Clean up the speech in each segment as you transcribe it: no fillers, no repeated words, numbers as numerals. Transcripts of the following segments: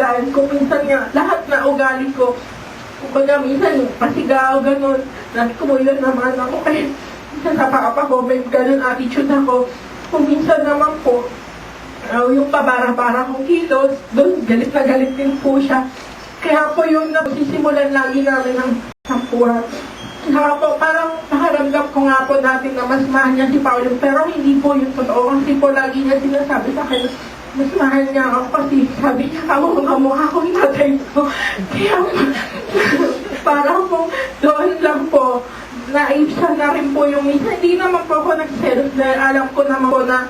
dahil kung minsan nga, lahat na ugali ko, kumbaga minsan pasigaw, ganun, nagkumulan naman ako, kaya minsan napakapa ko, may ganun attitude ako. Kung minsan naman po, yung pabara-bara kong kilos, doon galit na galit din po siya. Kaya po yung nagsisimulan lagi namin ng sampuhan. Saka po, parang nakaramdam ko nga po natin na mas mahal niya si Paulo, pero hindi po yung totoo. Kasi po lagi niya sinasabi sa akin, mas mahal niya ako kasi sabi niya, kamukha ko yung tatay ko. Kaya parang po, doon lang po, naibsa na rin po yung minsan. Hindi naman po ako nagselos dahil alam ko naman po na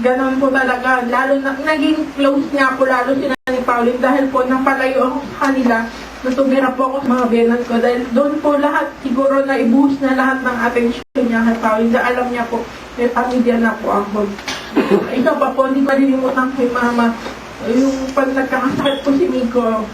gano'n po talaga. Lalo na, naging close nga po lalo sila ni Pauline dahil po napalayo ako sa kanila. Natubira po ako sa mga biyanan ko dahil doon po lahat, siguro na ibuhos na lahat ng atensyon niya kay Pauline. Dahil alam niya po, may pamilya na po ako. Isa pa po, hindi malilimutan kay Mama. Yung pag nagkakasakit po si Miko,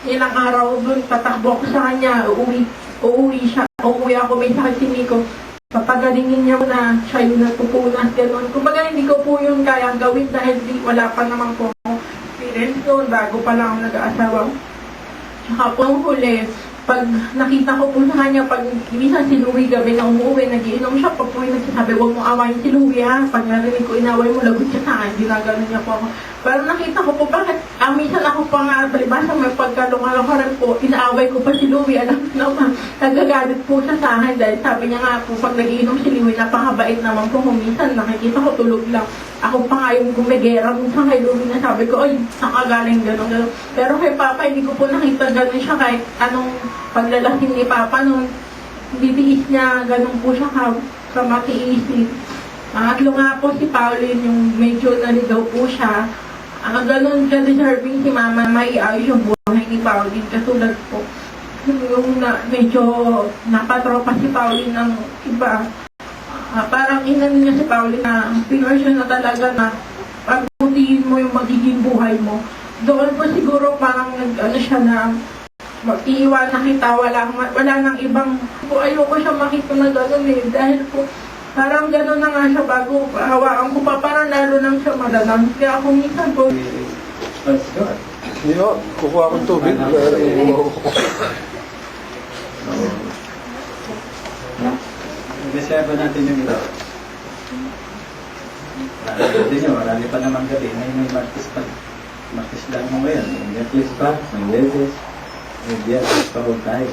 ilang araw doon, tatakbo ako sa kanya, uuwi siya. Uuwi ako, may sakit si Miko. Papagalingin niya na siya yung nagpupunas, gano'n. Kumbaga hindi ko po yun kayang gawin dahil wala pa naman po ako experience noon, bago pa lang ako nag-aasawa. Tsaka po ang huli, pag nakita ko po sa kanya, pag minsan si Louie gabi na umuwi, nagiinom siya, pag po yung nagsasabi, huwag mong awayin si Louie ha, pag narinig ko inaway mo, lagot siya sa akin, ginagano niya po ako. Pero nakita ko po, bakit, minsan ako pa nga, palibasa may pagkalungalong rin po, inaaway ko pa si Louie, alam mo naman, nagagalit po siya sa akin, dahil sabi niya nga po, pag nagiinom si Louie, napakabait naman po, kung minsan nakikita ko tulog lang. Ako pa nga yung gumegera minsan kay Louie na sabi ko, ay, nakagaling gano'n. Pero kay Papa, hindi ko po nakita gano'n siya kahit anong paglalasing ni Papa noon. Bibihis niya, gano'n po siya sa matiisin. Pangatlo nga po si Pauline, yung medyo naligaw po siya. Gano'n ka-deserving si Mama, maiayos yung buhay ni Pauline. Katulad po, yung medyo napatropa si Pauline ng iba. Parang inan niya si Pauline na pinursyon na talaga na pagputihin mo yung magiging buhay mo. Doon po siguro parang ano siya na mag-iiwan na kita, wala nang ibang po, ayoko siya makita na gano'n eh. Dahil po parang gano'n na nga siya bago hawaan ko pa, parang lalo nang siya malalang. Kaya ako minsan po hindi mo, kukuha akong tubig. Reserva natin yung ito. Hindi nyo, marami pa naman gabi. May martis pa. Martis lang mo ngayon. May Netflix pa, may Leses. May Biatis pa huwag tayo.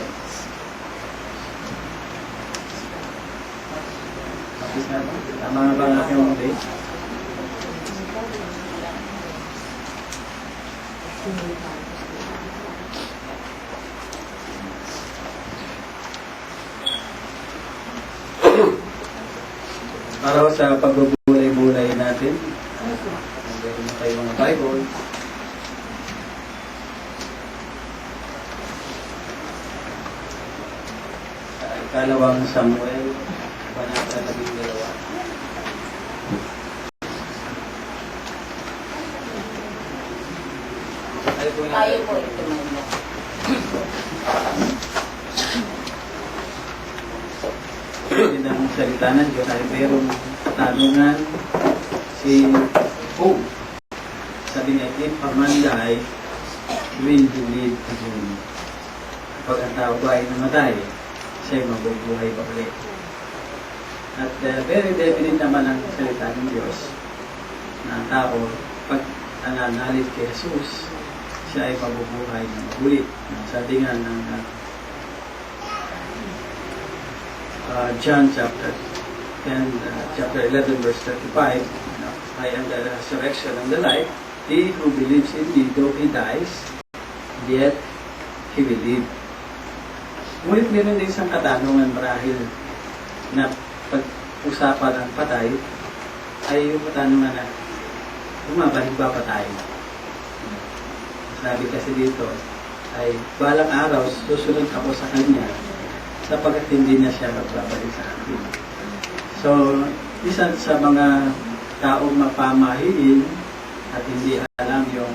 Martis na ba? Tama nga ba ang aking mga day? Para sa pagbubulay-bulay natin, meron na tayo mga Bible. Ikalawang Samuel, Banata 12. Tayo po ito na. Hindi na mong salita ng Diyos ay mayroong katanungan si Pope. Sabi niya, if a man die, will he live again? Kapag ang tao ba ay namatay, siya'y mabubuhay pa ulit. At very definite naman ang salita ng Diyos na ang tao, pag nananalig kay Jesus, siya ay mabubuhay na mabulit. Sabi nga ng John chapter 10, chapter 11, verse 35, I am the resurrection and the life. He who believes in me, though he dies, yet he will live. Ngunit meron din isang katanungan marahil na pag-usapan ng patay ay yung katanungan na bumabalik ba patay? Sabi kasi dito ay balang araw susunod ako sa kanya sapagkat hindi na siya magbabalik sa akin. So, isa sa mga taong mapamahiin at hindi alam yung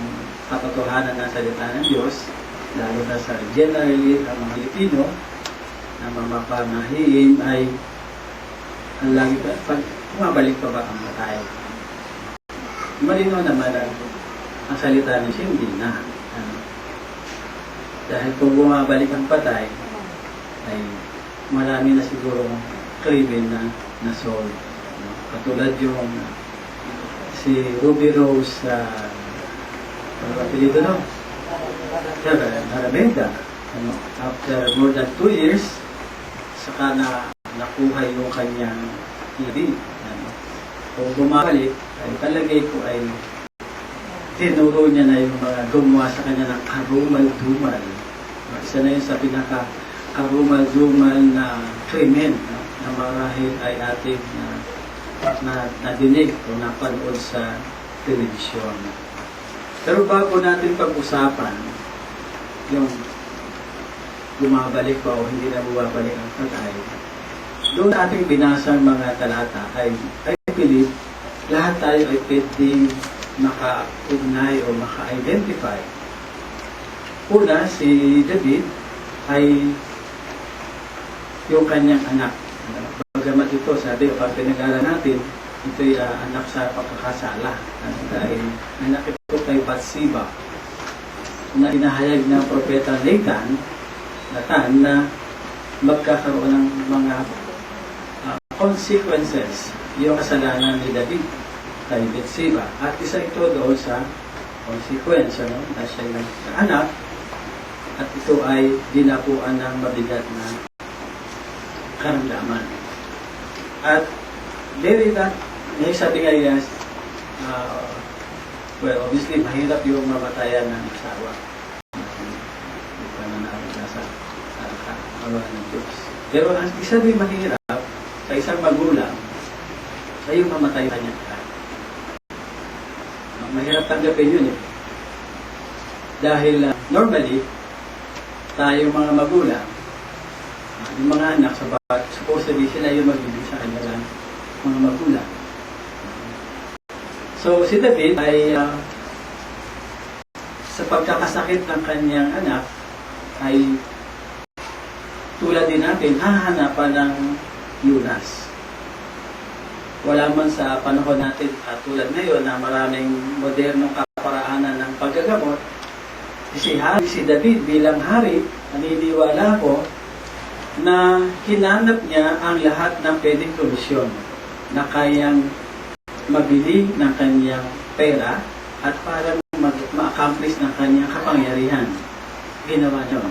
katotohanan ng salita ng Diyos, lalo na sa generally ang mga Pilipino na mapamahiin ay ang lagi pa, pag bumabalik pa ba ang matay? Malinaw naman ang salita ng siya, hindi na. Dahil kung bumabalik ang patay, ay marami na siguro krimen na solve. No? Katulad yung si Ruby Rose ano ba apelido, no? Aravenda. Ano, after more than 2 years, saka nakuha yung kanyang TV. Ano. Kung bumabalik, ay palagay ko ay tinuro niya na yung mga gumawa sa kanya ng karumal-dumal. Isa na yun sa pinaka-karumal-dumal na krimen, no? Na marahil ay ating nadinig o napanood sa telebisyon. Pero bago natin pag-usapan yung bumabalik ba o hindi na bumabalik ang patay, doon ating binasang mga talata ay believe lahat tayo ay pwedeng maka-ugnay o maka-identify. Una, si David ay yung kanyang anak. Bagamat ito, sabi o pag pinag-aral natin, ito'y anak sa pagkakasala. Dahil anak ito kay Bathsheba na inahayag ng propeta Nathan na magkakaroon ng mga consequences yung kasalanan ni David kay Bathsheba. At isa ito doon sa consequence, no? Na siya ng anak at ito ay dinapuan ng mabigat na karamdaman. At very that, sabi nga yes, well, obviously, mahirap yung mamatayan ng asawa. Hindi pa na nasa kawan ng Diyos. Pero ang isa din mahirap sa isang magulang ay yung mamatay kanyang anak. Mahirap tanggapin yun eh. Dahil normally, tayo mga magulang, yung mga anak, supposedly sila yung magbibig sa kanilang mga magulang. So, si David ay sa pagkakasakit ng kanyang anak ay tulad din natin, hahanapan ng lunas. Wala man sa panahon natin tulad ngayon na maraming modernong kaparaanan ng paggagamot. Si David bilang hari, naniniwala ko na hinanap niya ang lahat ng pwedeng solusyon na kayang mabili ng kanyang pera at para ma-accomplish ng kanyang kapangyarihan. Ginawa niya.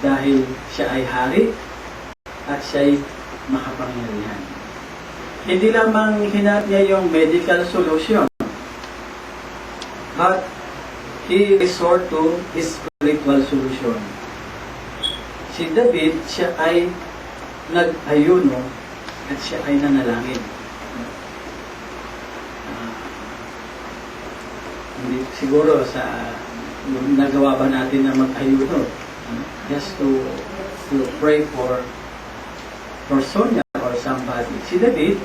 Dahil siya ay hari at siya ay makapangyarihan. Hindi lamang hinanap niya yung medical solution, but he resort to his spiritual solution. Si David, siya ay nag-ayuno at siya ay nanalangin. Hindi siguro sa nagawa ba natin na mag-ayuno, just to pray for Sonia or somebody. Si David,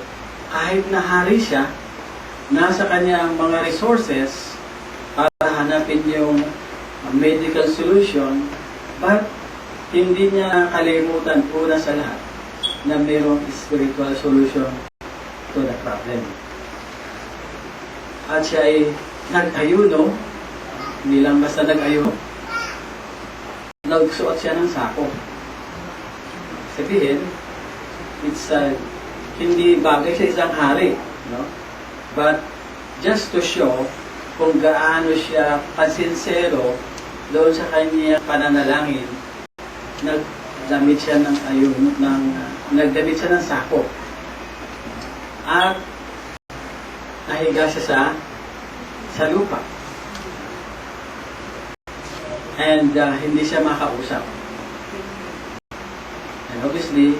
kahit na hari siya, nasa kanya ang mga resources para hanapin yung medical solution, but hindi niya kalimutan una sa lahat na mayroong spiritual solution to the problem. At siya ay nag-ayuno, hindi lang basta nag-ayuno, nagsuot siya ng sako. Sabihin, it's hindi bagay sa isang hari, no? But just to show kung gaano siya kasinsero doon sa kanyang pananalangin, nagdamit siya ng nagdamit siya ng sako. At nahiga siya sa lupa. And hindi siya makausap. And obviously,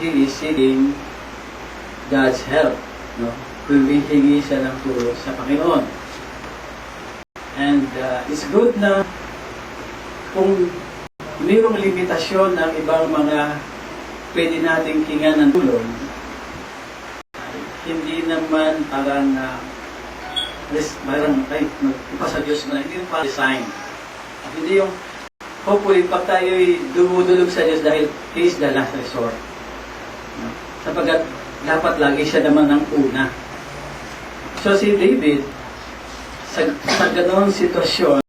he is seeking God's help. No? Humihingi siya ng tulong sa Panginoon. And it's good na kung mayroong limitasyon ng ibang mga pwede nating hingan ng tulong, hindi naman parang ipasa Diyos na, hindi yung design. Hindi yung hopefully pag tayo'y dumudulog sa Diyos dahil He is the last resort. No? Sapagat dapat lagi siya naman ang una. So si David, sa ganong sitwasyon,